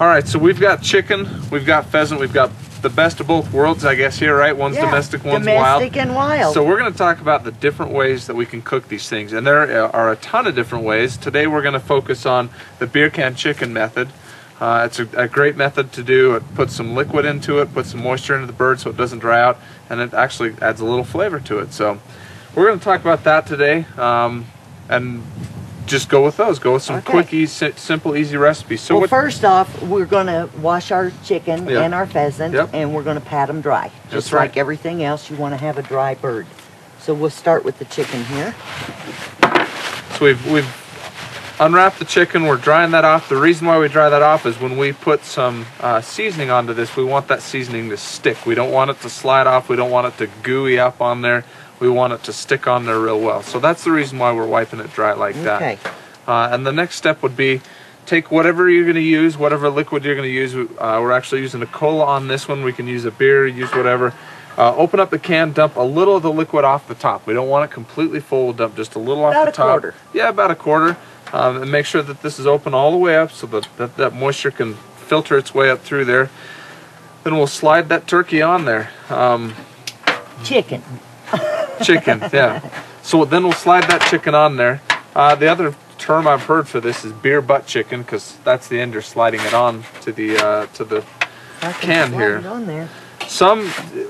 Alright, so we've got chicken, we've got pheasant, we've got the best of both worlds, I guess, here, right? One's domestic, one's wild. Domestic and wild. So we're going to talk about the different ways that we can cook these things. And there are a ton of different ways. Today we're going to focus on the beer can chicken method. It's a great method to do. It puts some liquid into it, puts some moisture into the bird so it doesn't dry out, and it actually adds a little flavor to it. So we're going to talk about that today, and just go with those. Go with some quick, simple, easy recipes. So well, first off, we're going to wash our chicken and our pheasant, and we're going to pat them dry. Just like everything else, you want to have a dry bird. So we'll start with the chicken here. So we've unwrapped the chicken. We're drying that off. The reason why we dry that off is when we put some seasoning onto this, we want that seasoning to stick. We don't want it to slide off. We don't want it to gooey up on there. We want it to stick on there real well. So that's the reason why we're wiping it dry like that. And the next step would be take whatever you're going to use, whatever liquid you're going to use. We're actually using a cola on this one. We can use a beer, use whatever. Open up the can, dump a little of the liquid off the top. We don't want it completely full. We'll dump just a little off the top. About a quarter. Yeah, about a quarter. And make sure that this is open all the way up so that moisture can filter its way up through there. Then we'll slide that turkey on there. Chicken. Chicken, yeah. So then we'll slide that chicken on there. The other term I've heard for this is beer butt chicken, because that's the end you're sliding it on to the can here. On there.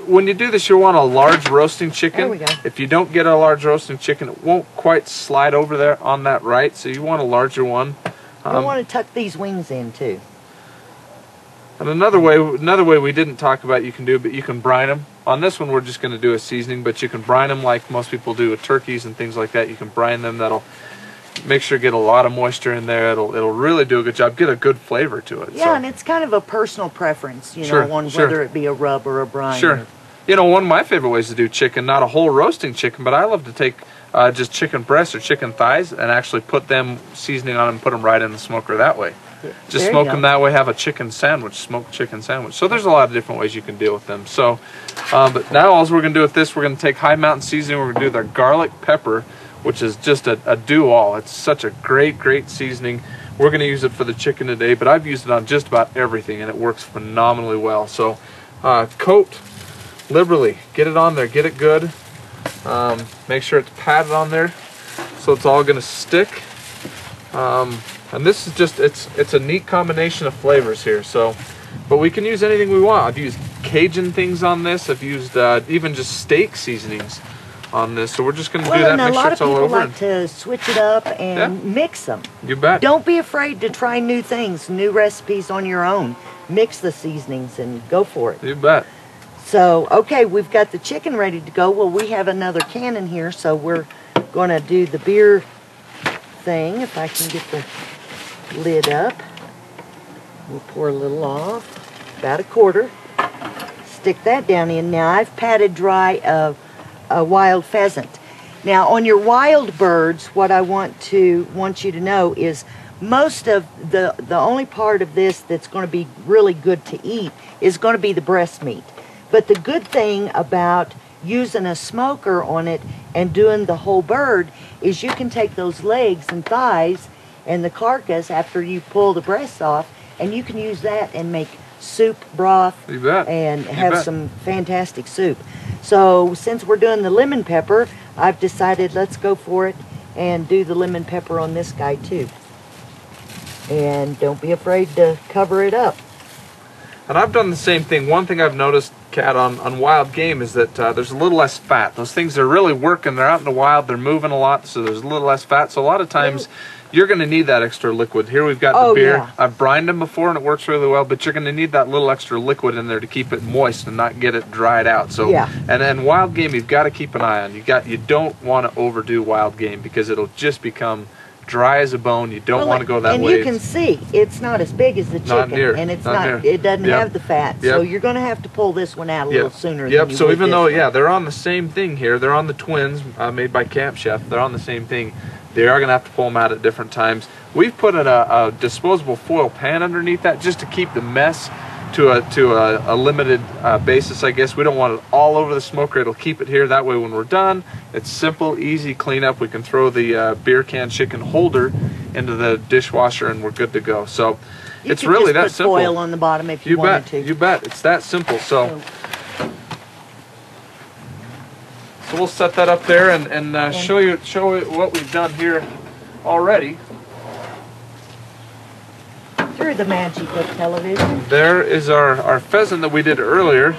When you do this, you want a large roasting chicken. There we go. If you don't get a large roasting chicken, it won't quite slide over there on that right. So you want a larger one. You want to tuck these wings in too. And another way we didn't talk about you can do, but you can brine them. On this one, we're just going to do a seasoning, but you can brine them like most people do with turkeys and things like that. You can brine them. That'll make sure you get a lot of moisture in there. It'll really do a good job. Get a good flavor to it. Yeah, and it's kind of a personal preference, you know, on whether it be a rub or a brine. Sure. You know, one of my favorite ways to do chicken, not a whole roasting chicken, but I love to take just chicken breasts or chicken thighs and actually put them seasoning on them and put them right in the smoker that way. Just smoke them that way, have a chicken sandwich, smoked chicken sandwich. So there's a lot of different ways you can deal with them. So, but now all we're going to do with this, we're going to take High Mountain seasoning, we're going to do their garlic pepper, which is just a do-all. It's such a great seasoning. We're going to use it for the chicken today, but I've used it on just about everything, and it works phenomenally well. So coat liberally. Get it on there. Get it good. Make sure it's patted on there so it's all going to stick. And this is just, it's a neat combination of flavors here. So, but we can use anything we want. I've used Cajun things on this. I've used even just steak seasonings on this. So we're just going to do that, make sure it's all over. A lot of people like to switch it up and mix them. You bet. Don't be afraid to try new things, new recipes on your own. Mix the seasonings and go for it. You bet. So, okay, we've got the chicken ready to go. Well, we have another can in here, so we're going to do the beer thing. If I can get the lid up, we'll pour a little off, about a quarter. Stick that down in. Now I've patted dry a wild pheasant. Now on your wild birds, what I want you to know is most of the only part of this that's going to be really good to eat is going to be the breast meat. But the good thing about using a smoker on it and doing the whole bird is you can take those legs and thighs and the carcass after you pull the breasts off, and you can use that and make soup, broth, and have some fantastic soup. So since we're doing the lemon pepper, I've decided let's go for it and do the lemon pepper on this guy too. And don't be afraid to cover it up. And I've done the same thing. One thing I've noticed, Kat, on wild game is that there's a little less fat. Those things are really working. They're out in the wild. They're moving a lot, so there's a little less fat. So a lot of times you're going to need that extra liquid. Here we've got the beer. I've brined them before, and it works really well, but you're going to need that little extra liquid in there to keep it moist and not get it dried out. So, and then wild game, you've got to keep an eye on. You don't want to overdo wild game because it'll just become dry as a bone. You don't want to go that way. And you can see it's not as big as the chicken, and it's it doesn't have the fat. So you're going to have to pull this one out a little sooner. Than you so even though one. they're on the same thing here, they're on the twins made by Camp Chef. They're on the same thing. They are going to have to pull them out at different times. We've put in a disposable foil pan underneath that just to keep the mess to a limited basis, I guess. We don't want it all over the smoker. It'll keep it here. That way when we're done, it's simple, easy cleanup. We can throw the beer can chicken holder into the dishwasher and we're good to go. So, it's really that just put simple. foil on the bottom if you wanted to. You bet. It's that simple. So we'll set that up there and show you what we've done here already. Through the magic of television. There is our pheasant that we did earlier,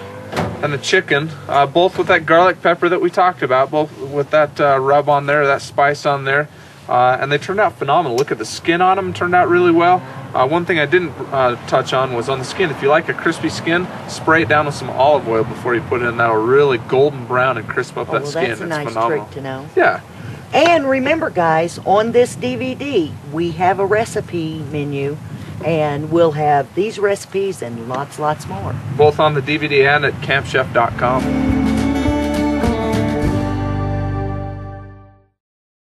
and the chicken, both with that garlic pepper that we talked about, both with that rub on there, that spice on there, and they turned out phenomenal. Look at the skin on them, turned out really well. One thing I didn't touch on was on the skin. If you like a crispy skin, spray it down with some olive oil before you put it in. That'll really golden brown and crisp up that skin. That's a nice phenomenal. trick to know. Yeah. And remember, guys, on this DVD, we have a recipe menu, and we'll have these recipes and lots more. Both on the DVD and at campchef.com.